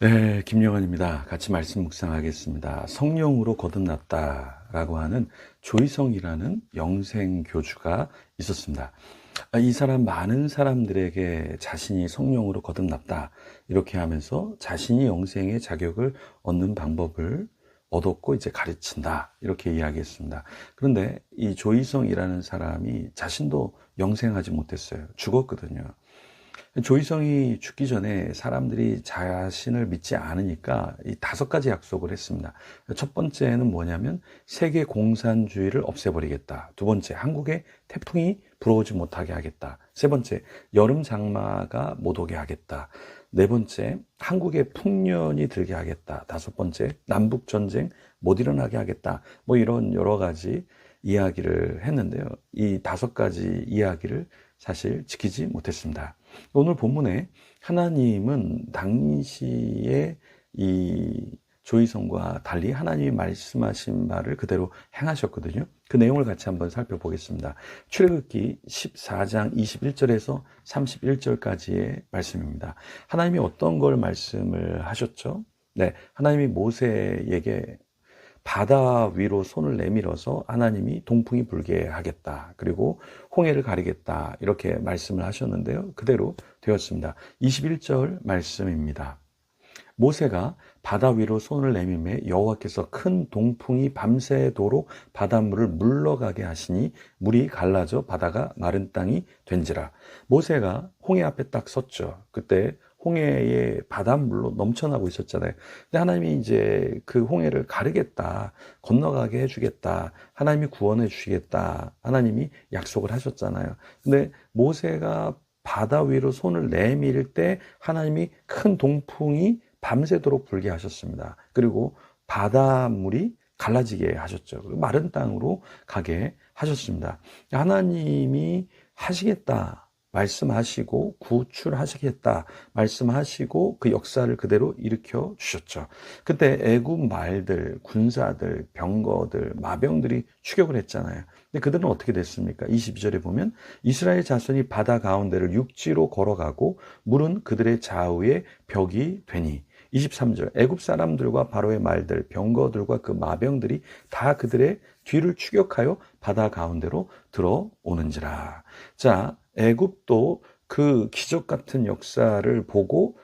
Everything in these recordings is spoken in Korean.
네, 김영환입니다. 같이 말씀 묵상하겠습니다. 성령으로 거듭났다라고 하는 조이성이라는 영생 교주가 있었습니다. 이 사람 많은 사람들에게 자신이 성령으로 거듭났다 이렇게 하면서 자신이 영생의 자격을 얻는 방법을 얻었고 이제 가르친다 이렇게 이야기했습니다. 그런데 이 조이성이라는 사람이 자신도 영생하지 못했어요. 죽었거든요. 조이성이 죽기 전에 사람들이 자신을 믿지 않으니까 이 5가지 약속을 했습니다. 첫 번째는 뭐냐면 세계 공산주의를 없애버리겠다. 두 번째, 한국에 태풍이 불어오지 못하게 하겠다. 세 번째, 여름 장마가 못 오게 하겠다. 네 번째, 한국에 풍년이 들게 하겠다. 다섯 번째, 남북 전쟁 못 일어나게 하겠다. 뭐 이런 여러 가지 이야기를 했는데요. 이 5가지 이야기를 사실 지키지 못했습니다. 오늘 본문에 하나님은 당시에 이 조이성과 달리 하나님이 말씀하신 바를 그대로 행하셨거든요. 그 내용을 같이 한번 살펴보겠습니다. 출애굽기 14장 21절에서 31절까지의 말씀입니다. 하나님이 어떤 걸 말씀을 하셨죠? 네, 하나님이 모세에게 바다 위로 손을 내밀어서 하나님이 동풍이 불게 하겠다. 그리고 홍해를 가리겠다. 이렇게 말씀을 하셨는데요. 그대로 되었습니다. 21절 말씀입니다. 모세가 바다 위로 손을 내밀매 여호와께서 큰 동풍이 밤새도록 바닷물을 물러가게 하시니 물이 갈라져 바다가 마른 땅이 된지라. 모세가 홍해 앞에 딱 섰죠. 그때 홍해의 바닷물로 넘쳐나고 있었잖아요. 근데 하나님이 이제 그 홍해를 가르겠다, 건너가게 해주겠다, 하나님이 구원해 주시겠다, 하나님이 약속을 하셨잖아요. 근데 모세가 바다 위로 손을 내밀 때 하나님이 큰 동풍이 밤새도록 불게 하셨습니다. 그리고 바닷물이 갈라지게 하셨죠. 그리고 마른 땅으로 가게 하셨습니다. 하나님이 하시겠다 말씀하시고 구출하시겠다 말씀하시고 그 역사를 그대로 일으켜 주셨죠. 그때 애굽 말들, 군사들, 병거들, 마병들이 추격을 했잖아요. 근데 그들은 어떻게 됐습니까? 22절에 보면 이스라엘 자손이 바다 가운데를 육지로 걸어가고 물은 그들의 좌우에 벽이 되니. 23절 애굽 사람들과 바로의 말들, 병거들과 그 마병들이 다 그들의 뒤를 추격하여 바다 가운데로 들어오는지라. 자, 애굽도 그 기적 같은 역사를 보고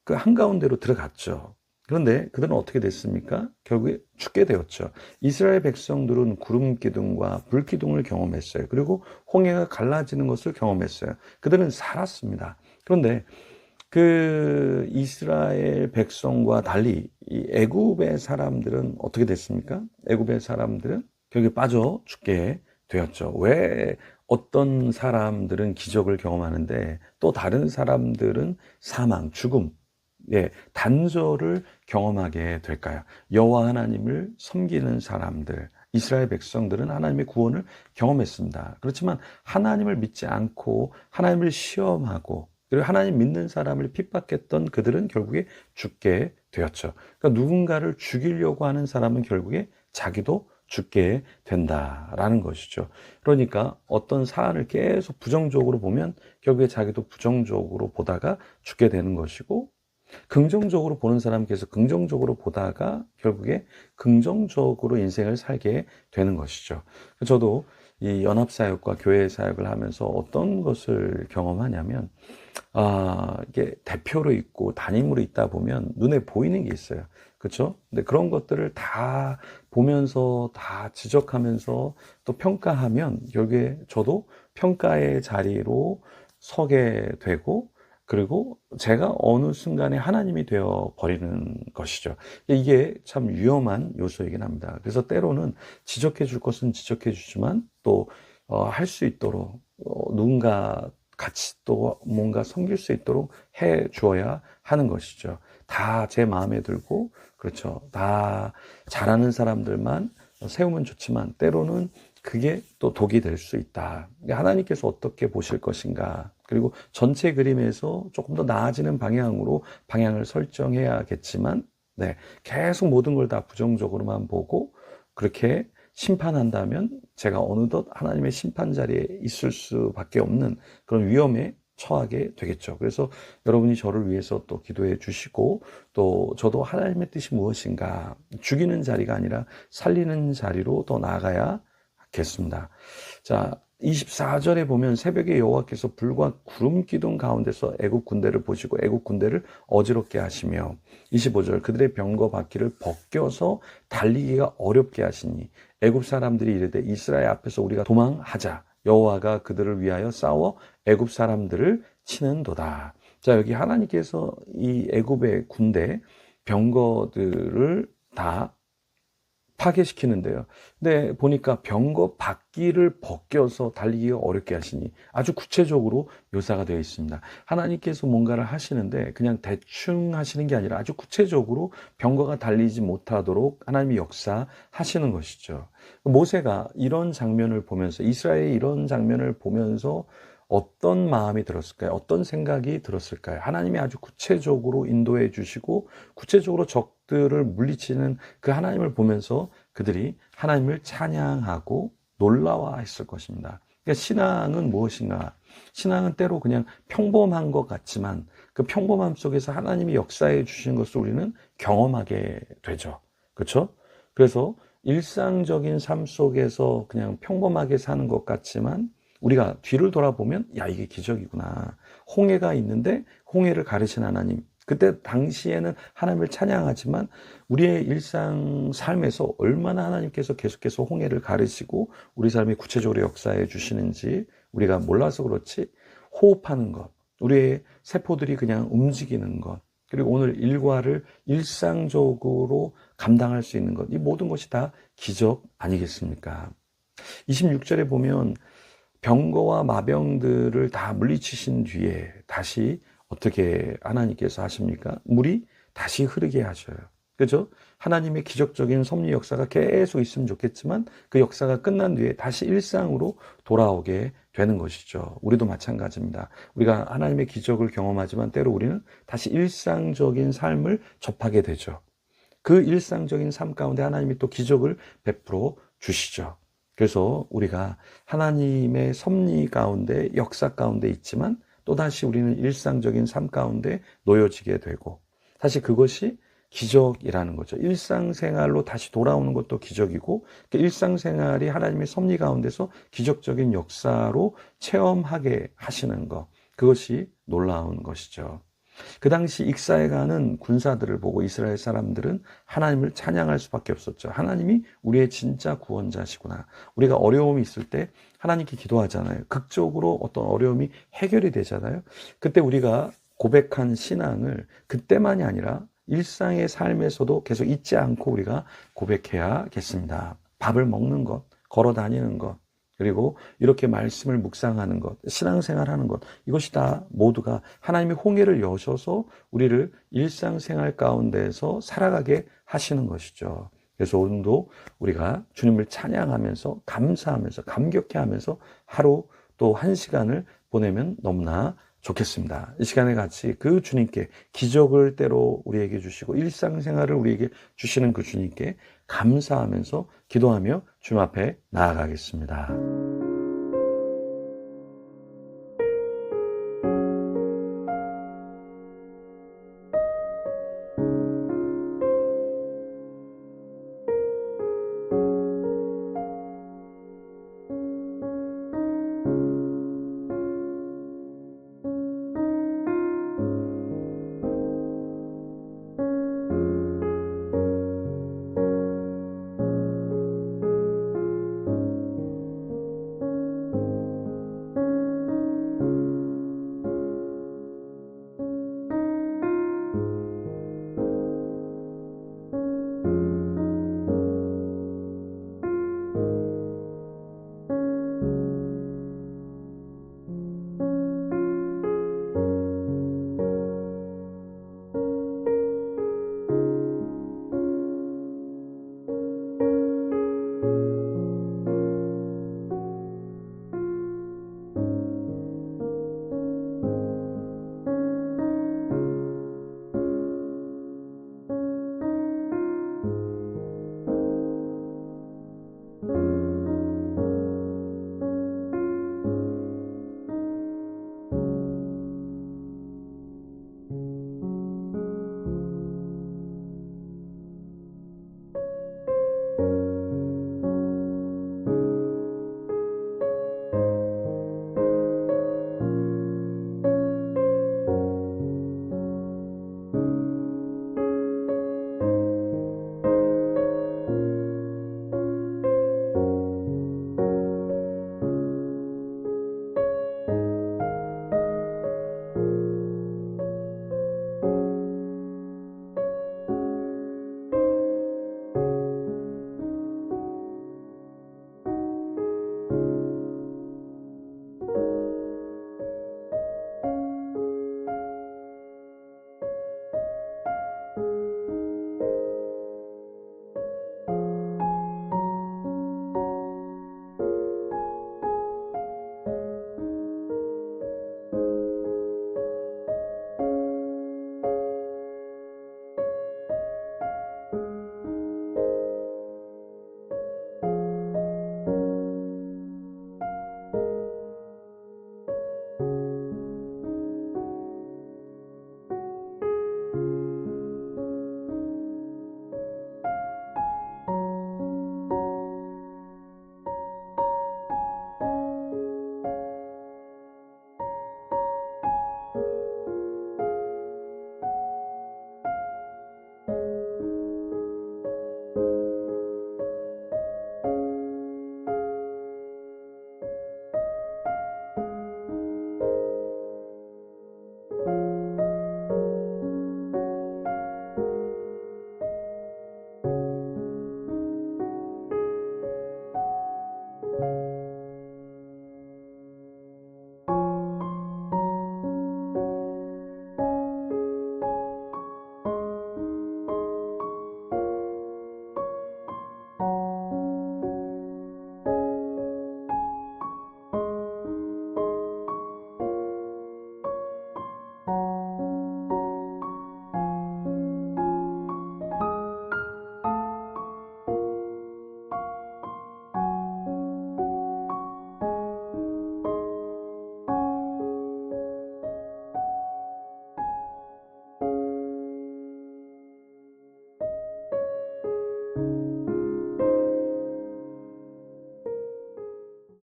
그 한가운데로 들어갔죠. 그런데 그들은 어떻게 됐습니까? 결국에 죽게 되었죠. 이스라엘 백성들은 구름 기둥과 불 기둥을 경험했어요. 그리고 홍해가 갈라지는 것을 경험했어요. 그들은 살았습니다. 그런데 그 이스라엘 백성과 달리 이 애굽의 사람들은 어떻게 됐습니까? 애굽의 사람들은 결국에 빠져 죽게 되었죠. 왜 어떤 사람들은 기적을 경험하는데 또 다른 사람들은 사망, 죽음, 단절을 경험하게 될까요? 여호와 하나님을 섬기는 사람들, 이스라엘 백성들은 하나님의 구원을 경험했습니다. 그렇지만 하나님을 믿지 않고 하나님을 시험하고 그리고 하나님 믿는 사람을 핍박했던 그들은 결국에 죽게 되었죠. 그러니까 누군가를 죽이려고 하는 사람은 결국에 자기도 죽게 된다라는 것이죠. 그러니까 어떤 사안을 계속 부정적으로 보면 결국에 자기도 부정적으로 보다가 죽게 되는 것이고, 긍정적으로 보는 사람은 계속 긍정적으로 보다가 결국에 긍정적으로 인생을 살게 되는 것이죠. 저도 이 연합사역과 교회 사역을 하면서 어떤 것을 경험하냐면, 이게 대표로 있고 담임으로 있다 보면 눈에 보이는 게 있어요. 그렇죠? 근데 그런 것들을 다 보면서 다 지적하면서 또 평가하면 결국에 저도 평가의 자리로 서게 되고 그리고 제가 어느 순간에 하나님이 되어 버리는 것이죠. 이게 참 위험한 요소이긴 합니다. 그래서 때로는 지적해 줄 것은 지적해 주지만 또 할 수 있도록 누군가 같이 또 뭔가 섬길 수 있도록 해 주어야 하는 것이죠. 다 제 마음에 들고 그렇죠. 다 잘하는 사람들만 세우면 좋지만 때로는 그게 또 독이 될 수 있다. 하나님께서 어떻게 보실 것인가. 그리고 전체 그림에서 조금 더 나아지는 방향으로 방향을 설정해야겠지만, 계속 모든 걸 다 부정적으로만 보고 그렇게 심판한다면 제가 어느덧 하나님의 심판 자리에 있을 수밖에 없는 그런 위험에 처하게 되겠죠. 그래서 여러분이 저를 위해서 또 기도해 주시고, 또 저도 하나님의 뜻이 무엇인가, 죽이는 자리가 아니라 살리는 자리로 더 나아가야겠습니다. 자, 24절에 보면 새벽에 여호와께서 불과 구름 기둥 가운데서 애굽 군대를 보시고 애굽 군대를 어지럽게 하시며, 25절 그들의 병거 바퀴를 벗겨서 달리기가 어렵게 하시니 애굽 사람들이 이르되 이스라엘 앞에서 우리가 도망하자. 여호와가 그들을 위하여 싸워 애굽 사람들을 치는도다. 자, 여기 하나님께서 이 애굽의 군대 병거들을 다 파괴시키는데요. 근데 보니까 병거 바퀴를 벗겨서 달리기가 어렵게 하시니 아주 구체적으로 묘사가 되어 있습니다. 하나님께서 뭔가를 하시는데 그냥 대충 하시는 게 아니라 아주 구체적으로 병거가 달리지 못하도록 하나님이 역사하시는 것이죠. 모세가 이런 장면을 보면서, 이스라엘의 이런 장면을 보면서 어떤 마음이 들었을까요? 어떤 생각이 들었을까요? 하나님이 아주 구체적으로 인도해 주시고 구체적으로 적들을 물리치는 그 하나님을 보면서 그들이 하나님을 찬양하고 놀라워했을 것입니다. 그러니까 신앙은 무엇인가? 신앙은 때로 그냥 평범한 것 같지만 그 평범함 속에서 하나님이 역사해 주신 것을 우리는 경험하게 되죠. 그렇죠? 그래서 일상적인 삶 속에서 그냥 평범하게 사는 것 같지만 우리가 뒤를 돌아보면 야, 이게 기적이구나. 홍해가 있는데 홍해를 가르친 하나님. 그때 당시에는 하나님을 찬양하지만 우리의 일상 삶에서 얼마나 하나님께서 계속해서 홍해를 가르치고 우리 삶에 구체적으로 역사해 주시는지 우리가 몰라서 그렇지, 호흡하는 것, 우리의 세포들이 그냥 움직이는 것, 그리고 오늘 일과를 일상적으로 감당할 수 있는 것, 이 모든 것이 다 기적 아니겠습니까? 26절에 보면 병거와 마병들을 다 물리치신 뒤에 다시 어떻게 하나님께서 하십니까? 물이 다시 흐르게 하셔요. 그죠? 하나님의 기적적인 섭리 역사가 계속 있으면 좋겠지만 그 역사가 끝난 뒤에 다시 일상으로 돌아오게 되는 것이죠. 우리도 마찬가지입니다. 우리가 하나님의 기적을 경험하지만 때로 우리는 다시 일상적인 삶을 접하게 되죠. 그 일상적인 삶 가운데 하나님이 또 기적을 베풀어 주시죠. 그래서 우리가 하나님의 섭리 가운데, 역사 가운데 있지만 또다시 우리는 일상적인 삶 가운데 놓여지게 되고, 사실 그것이 기적이라는 거죠. 일상생활로 다시 돌아오는 것도 기적이고, 일상생활이 하나님의 섭리 가운데서 기적적인 역사로 체험하게 하시는 것, 그것이 놀라운 것이죠. 그 당시 익사에 가는 군사들을 보고 이스라엘 사람들은 하나님을 찬양할 수밖에 없었죠. 하나님이 우리의 진짜 구원자시구나. 우리가 어려움이 있을 때 하나님께 기도하잖아요. 극적으로 어떤 어려움이 해결이 되잖아요. 그때 우리가 고백한 신앙을 그때만이 아니라 일상의 삶에서도 계속 잊지 않고 우리가 고백해야겠습니다. 밥을 먹는 것, 걸어 다니는 것, 그리고 이렇게 말씀을 묵상하는 것, 신앙생활하는 것, 이것이 다 모두가 하나님의 홍해를 여셔서 우리를 일상생활 가운데서 살아가게 하시는 것이죠. 그래서 오늘도 우리가 주님을 찬양하면서 감사하면서 감격해하면서 하루 또 한 시간을 보내면 너무나 좋겠습니다. 이 시간에 같이 그 주님께 기적을 때로 우리에게 주시고 일상생활을 우리에게 주시는 그 주님께 감사하면서 기도하며 주님 앞에 나아가겠습니다.